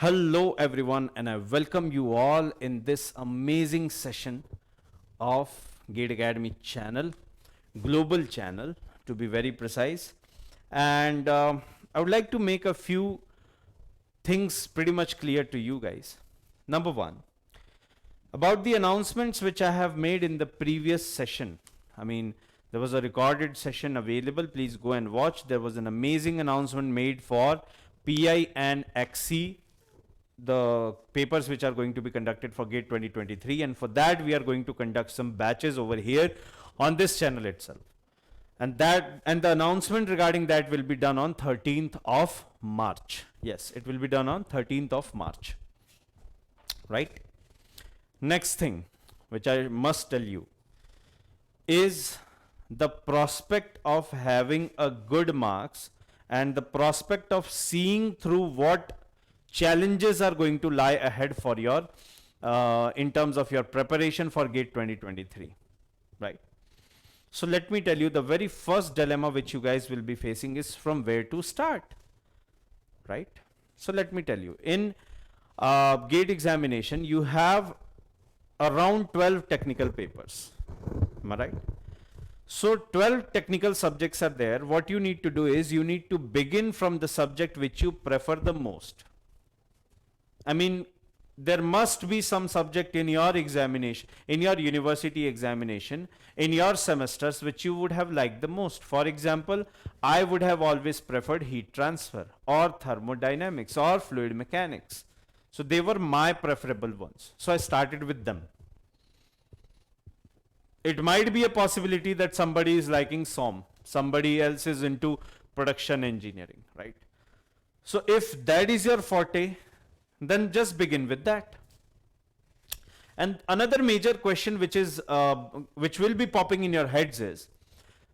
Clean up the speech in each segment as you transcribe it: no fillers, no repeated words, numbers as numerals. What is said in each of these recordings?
Hello, everyone, and I welcome you all in this amazing session of Gate Academy channel, global channel to be very precise. And I would like to make a few things pretty much clear to you guys. Number one, about the announcements which I have made in the previous session. I mean, there was a recorded session available. Please go and watch. There was an amazing announcement made for PI and XC, the papers which are going to be conducted for GATE 2023, and for that we are going to conduct some batches over here on this channel itself, and the announcement regarding that will be done on 13th of March. Yes, it will be done on 13th of March, right? Next thing which I must tell you is the prospect of having a good marks and the prospect of seeing through what challenges are going to lie ahead for your in terms of your preparation for GATE 2023, right? So let me tell you, the very first dilemma which you guys will be facing is from where to start, right? So let me tell you, in GATE examination you have around 12 technical papers, am I right? So 12 technical subjects are there. What you need to do is you need to begin from the subject which you prefer the most. I mean, there must be some subject in your examination, in your university examination, in your semesters, which you would have liked the most. For example, I would have always preferred heat transfer or thermodynamics or fluid mechanics. So they were my preferable ones. So I started with them. It might be a possibility that somebody is liking SOM, somebody else is into production engineering, right? So if that is your forte, then just begin with that. And another major question which will be popping in your heads is,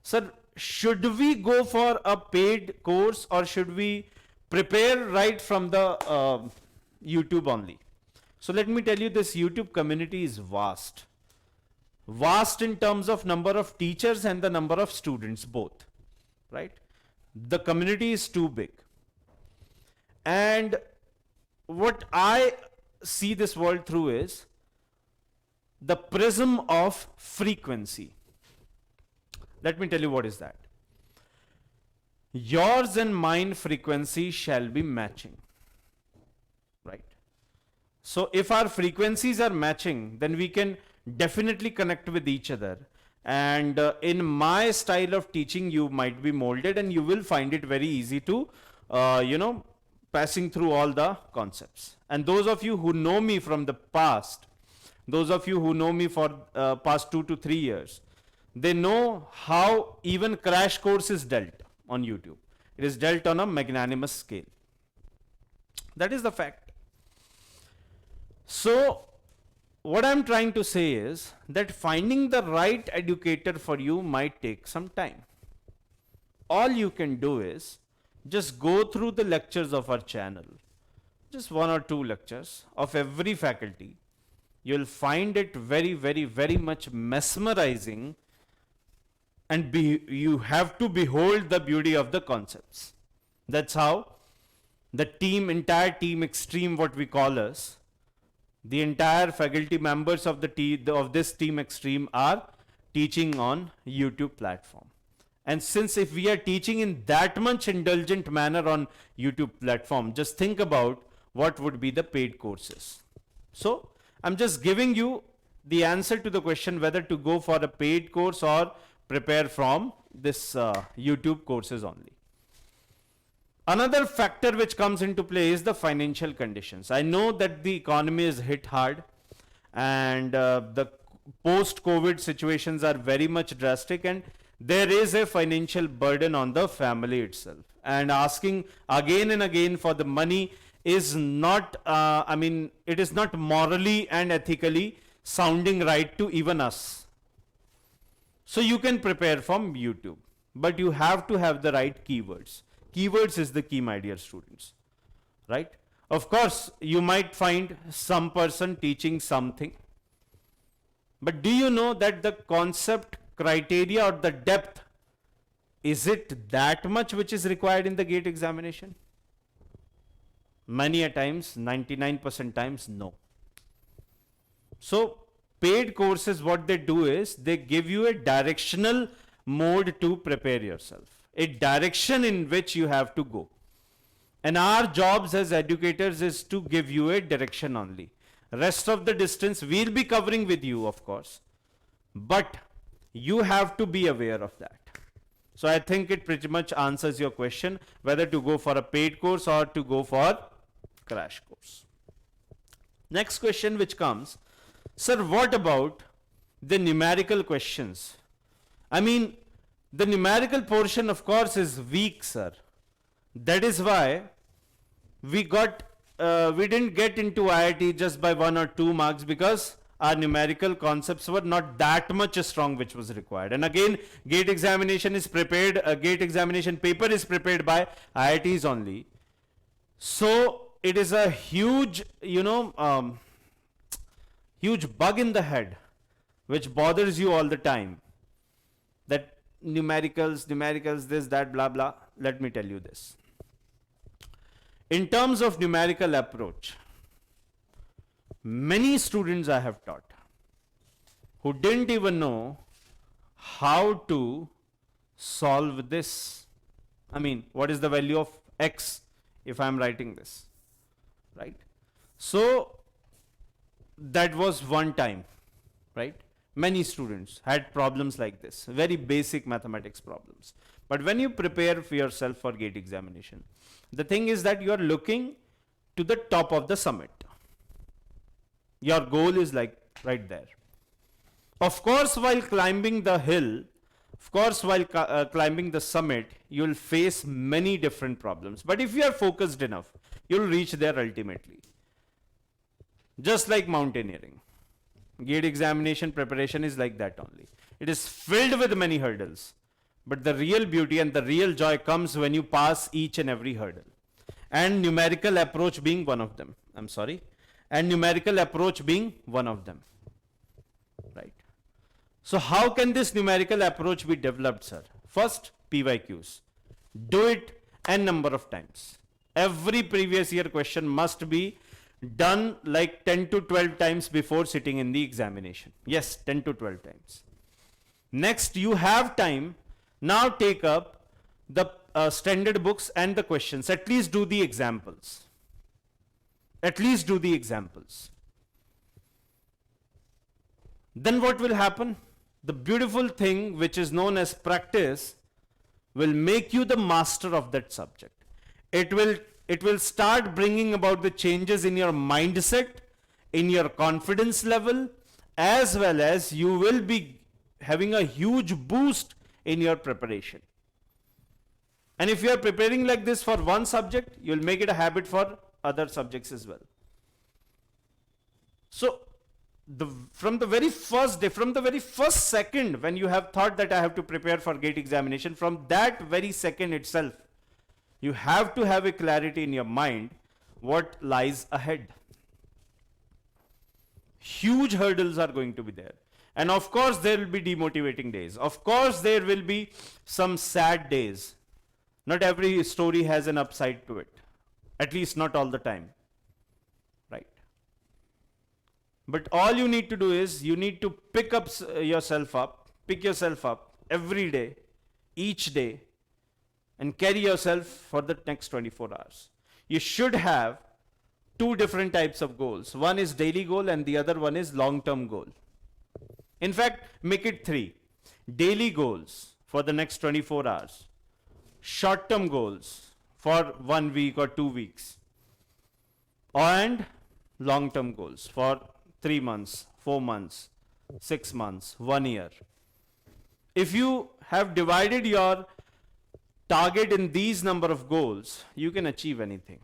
sir, should we go for a paid course or should we prepare right from the YouTube only? So let me tell you, this YouTube community is vast in terms of number of teachers and the number of students both, right? The community is too big. And what I see this world through is the prism of frequency. Let me tell you what is that. Yours and mine frequency shall be matching, right? So if our frequencies are matching, then we can definitely connect with each other. And in my style of teaching, you might be molded and you will find it very easy to, passing through all the concepts. And those of you who know me from the past, those of you who know me for past 2 to 3 years, they know how even crash course is dealt on YouTube. It is dealt on a magnanimous scale. That is the fact. So what I'm trying to say is that finding the right educator for you might take some time. All you can do is just go through the lectures of our channel, just 1 or 2 lectures of every faculty. You'll find it very, very, very much mesmerizing, and you have to behold the beauty of the concepts. That's how the entire team extreme, what we call us, the entire faculty members of this team extreme are teaching on YouTube platform. And since if we are teaching in that much indulgent manner on YouTube platform, just think about what would be the paid courses. So I'm just giving you the answer to the question whether to go for a paid course or prepare from this YouTube courses only. Another factor which comes into play is the financial conditions. I know that the economy is hit hard and the post-COVID situations are very much drastic, and there is a financial burden on the family itself. And asking again and again for the money is not, it is not morally and ethically sounding right to even us. So you can prepare from YouTube, but you have to have the right keywords. Keywords is the key, my dear students, right? Of course, you might find some person teaching something, but do you know that the concept, criteria, or the depth, is it that much which is required in the GATE examination? Many a times, 99% times, no. So paid courses, what they do is they give you a directional mode to prepare yourself, a direction in which you have to go. And our jobs as educators is to give you a direction only. Rest of the distance we'll be covering with you, of course, but you have to be aware of that. So I think it pretty much answers your question whether to go for a paid course or to go for crash course. Next question which comes, sir, what about the numerical questions? I mean, the numerical portion, of course, is weak, sir. That is why we didn't get into IIT just by 1 or 2 marks, because our numerical concepts were not that much strong which was required. And again, gate examination is prepared, gate examination paper is prepared by IITs only. So it is a huge, huge bug in the head which bothers you all the time, that numericals, this, that, blah, blah. Let me tell you this. In terms of numerical approach, many students I have taught who didn't even know how to solve this. I mean, what is the value of x if I am writing this, right? So that was one time, right? Many students had problems like this, very basic mathematics problems. But when you prepare for yourself for gate examination, the thing is that you are looking to the top of the summit. Your goal is like right there. Of course, while climbing the hill, climbing the summit, you'll face many different problems. But if you are focused enough, you'll reach there ultimately. Just like mountaineering. Gate examination preparation is like that only. It is filled with many hurdles. But the real beauty and the real joy comes when you pass each and every hurdle. And numerical approach being one of them. And numerical approach being one of them. Right. So how can this numerical approach be developed, sir? First, PYQs. Do it n number of times. Every previous year question must be done like 10 to 12 times before sitting in the examination. Yes, 10 to 12 times. Next, you have time. Now take up the standard books and the questions. At least do the examples. Then what will happen? The beautiful thing which is known as practice will make you the master of that subject. It will start bringing about the changes in your mindset, in your confidence level, as well as you will be having a huge boost in your preparation. And if you are preparing like this for one subject, you will make it a habit for other subjects as well. So from the very first day, from the very first second when you have thought that I have to prepare for gate examination, from that very second itself, you have to have a clarity in your mind what lies ahead. Huge hurdles are going to be there. And of course, there will be demotivating days. Of course, there will be some sad days. Not every story has an upside to it. At least not all the time. Right? But all you need to do is, you need to pick yourself up every day, each day, and carry yourself for the next 24 hours. You should have 2 different types of goals. One is daily goal and the other one is long-term goal. In fact, make it 3. Daily goals for the next 24 hours. Short-term goals for 1 week or 2 weeks. And long-term goals for 3 months, 4 months, 6 months, 1 year. If you have divided your target in these number of goals, you can achieve anything.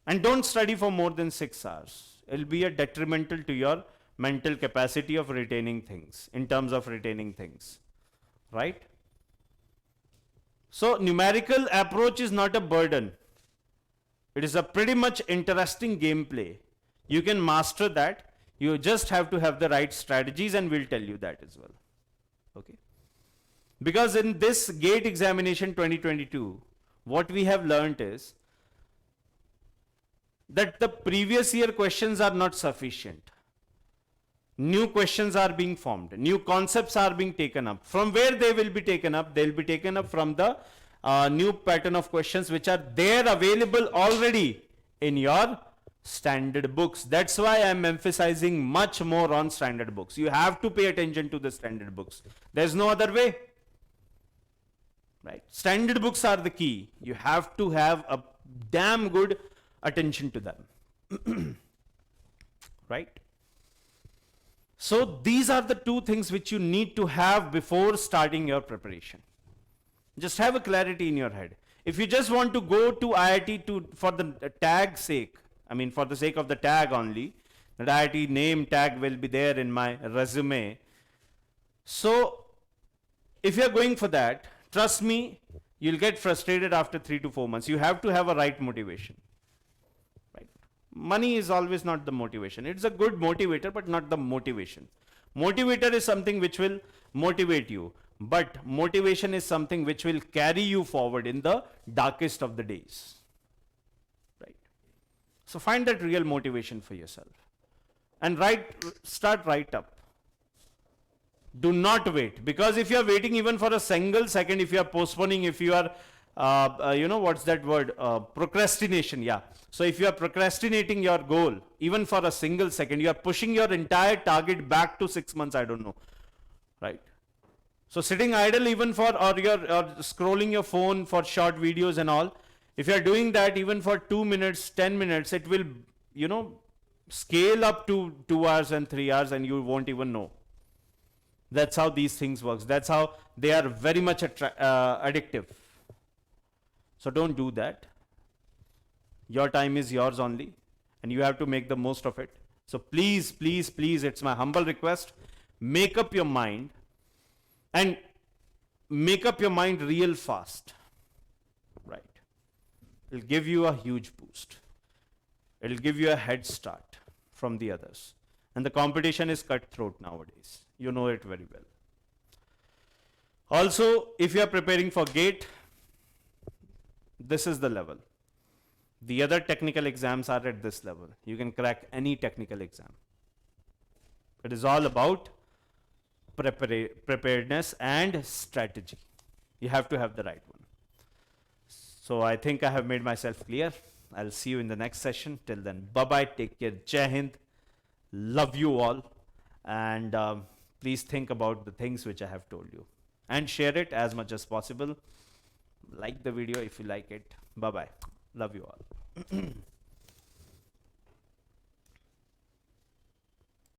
And don't study for more than 6 hours. It will be a detrimental to your mental capacity of retaining things, in terms of retaining things, right? So numerical approach is not a burden. It is a pretty much interesting gameplay. You can master that. You just have to have the right strategies, and we'll tell you that as well. Okay. Because in this GATE examination 2022, what we have learnt is that the previous year questions are not sufficient. New questions are being formed, new concepts are being taken up. From where they will be taken up? They will be taken up from the new pattern of questions which are there available already in your standard books. That's why I am emphasizing much more on standard books. You have to pay attention to the standard books. There's no other way. Right? Standard books are the key. You have to have a damn good attention to them. Right? So these are the two things which you need to have before starting your preparation. Just have a clarity in your head. If you just want to go to IIT for the tag sake, I mean for the sake of the tag only, that IIT name tag will be there in my resume. So if you are going for that, trust me, you'll get frustrated after 3 to 4 months. You have to have a right motivation. Right? Money is always not the motivation. It's a good motivator, but not the motivation. Motivator is something which will motivate you, but motivation is something which will carry you forward in the darkest of the days. Right? So find that real motivation for yourself and start right up. Do not wait, because if you are waiting even for a single second, if you are postponing, if you are what's that word, procrastination, yeah. So if you are procrastinating your goal even for a single second, you are pushing your entire target back to 6 months, I don't know. Right? So sitting idle even for, or scrolling your phone for short videos and all, if you are doing that even for 2 minutes, 10 minutes, it will, scale up to 2 hours and 3 hours and you won't even know. That's how these things work. That's how they are very much addictive. So don't do that. Your time is yours only and you have to make the most of it. So please, please, please, it's my humble request, make up your mind and make up your mind real fast. Right? It'll give you a huge boost. It'll give you a head start from the others. And the competition is cutthroat nowadays. You know it very well. Also, if you are preparing for GATE, this is the level. The other technical exams are at this level. You can crack any technical exam. It is all about preparedness and strategy. You have to have the right one. So I think I have made myself clear. I'll see you in the next session. Till then, bye-bye. Take care. Jai Hind. Love you all. And please think about the things which I have told you. And share it as much as possible. Like the video if you like it. Bye-bye. Love you all.